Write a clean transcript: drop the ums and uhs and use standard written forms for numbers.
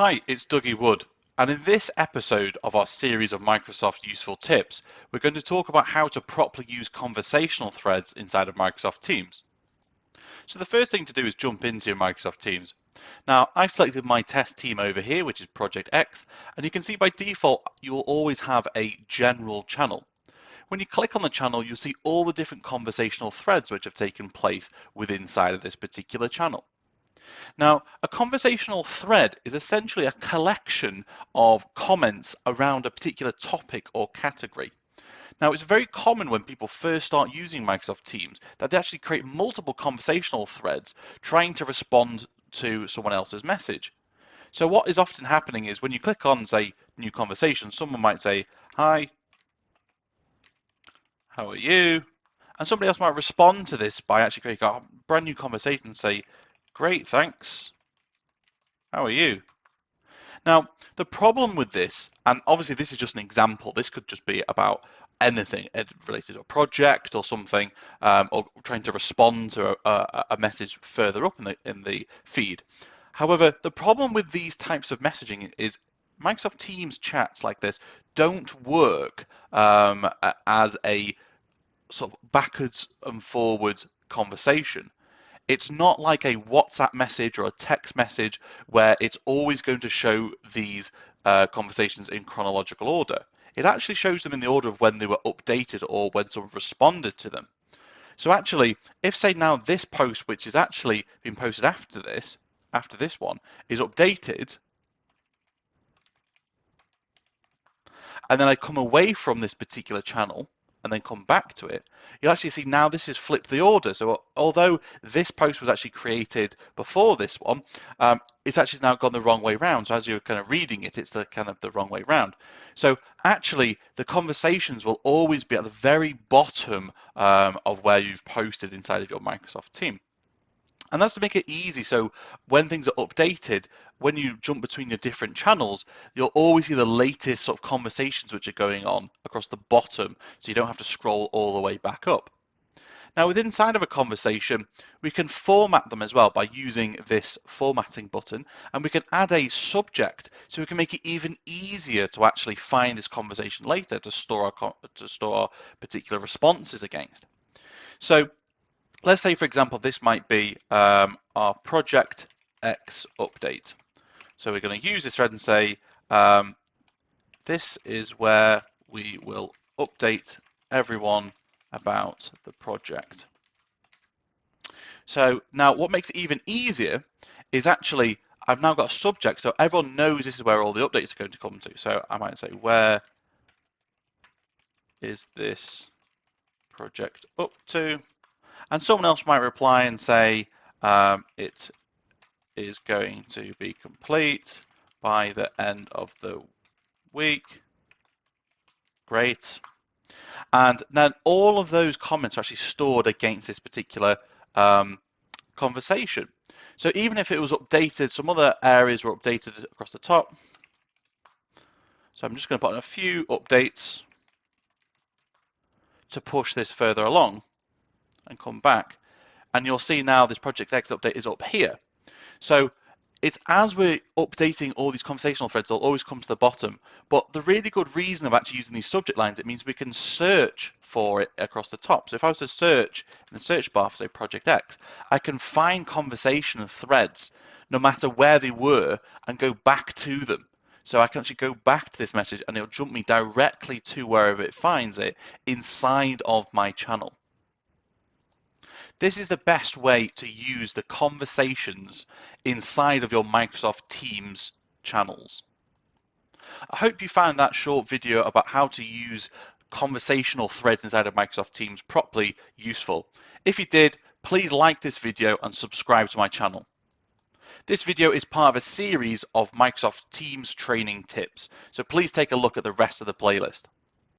Hi, it's Dougie Wood, and in this episode of our series of Microsoft Useful Tips, we're going to talk about how to properly use conversational threads inside of Microsoft Teams. So the first thing to do is jump into your Microsoft Teams. Now, I've selected my test team over here, which is Project X, and you can see by default, you will always have a general channel. When you click on the channel, you'll see all the different conversational threads which have taken place within inside of this particular channel. Now, a conversational thread is essentially a collection of comments around a particular topic or category. Now, it's very common when people first start using Microsoft Teams that they actually create multiple conversational threads trying to respond to someone else's message. So what is often happening is when you click on, say, new conversation, someone might say, hi, how are you? And somebody else might respond to this by actually creating a brand new conversation and say, great, thanks. How are you? Now, the problem with this, and obviously this is just an example, this could just be about anything related to a project or something, or trying to respond to a message further up in the feed. However, the problem with these types of messaging is Microsoft Teams chats like this don't work as a sort of backwards and forwards conversation. It's not like a WhatsApp message or a text message where it's always going to show these conversations in chronological order. It actually shows them in the order of when they were updated or when someone responded to them. So actually, if say now this post, which is actually been posted after this one, is updated, and then I come away from this particular channel, and then come back to it, you'll actually see now this has flipped the order. So although this post was actually created before this one, it's actually now gone the wrong way round. So as you're kind of reading it, it's the kind of the wrong way round. So actually the conversations will always be at the very bottom of where you've posted inside of your Microsoft team. And that's to make it easy. So when things are updated, when you jump between your different channels, you'll always see the latest sort of conversations which are going on across the bottom. So you don't have to scroll all the way back up. Now, within inside of a conversation, we can format them as well by using this formatting button, and we can add a subject so we can make it even easier to actually find this conversation later to store our particular responses against. So let's say, for example, this might be our Project X update. So we're going to use this thread and say, this is where we will update everyone about the project. So now what makes it even easier is actually, I've now got a subject, so everyone knows this is where all the updates are going to come to. So I might say, where is this project up to? And someone else might reply and say, it is going to be complete by the end of the week. Great. And then all of those comments are actually stored against this particular conversation. So even if it was updated, some other areas were updated across the top. So I'm just going to put in a few updates to push this further along and come back. And you'll see now this Project X update is up here. So it's as we're updating all these conversational threads, they'll always come to the bottom. But the really good reason of actually using these subject lines, it means we can search for it across the top. So if I was to search in the search bar for, say, Project X, I can find conversation threads no matter where they were and go back to them. So I can actually go back to this message and it'll jump me directly to wherever it finds it inside of my channel. This is the best way to use the conversations inside of your Microsoft Teams channels. I hope you found that short video about how to use conversational threads inside of Microsoft Teams properly useful. If you did, please like this video and subscribe to my channel. This video is part of a series of Microsoft Teams training tips, so please take a look at the rest of the playlist.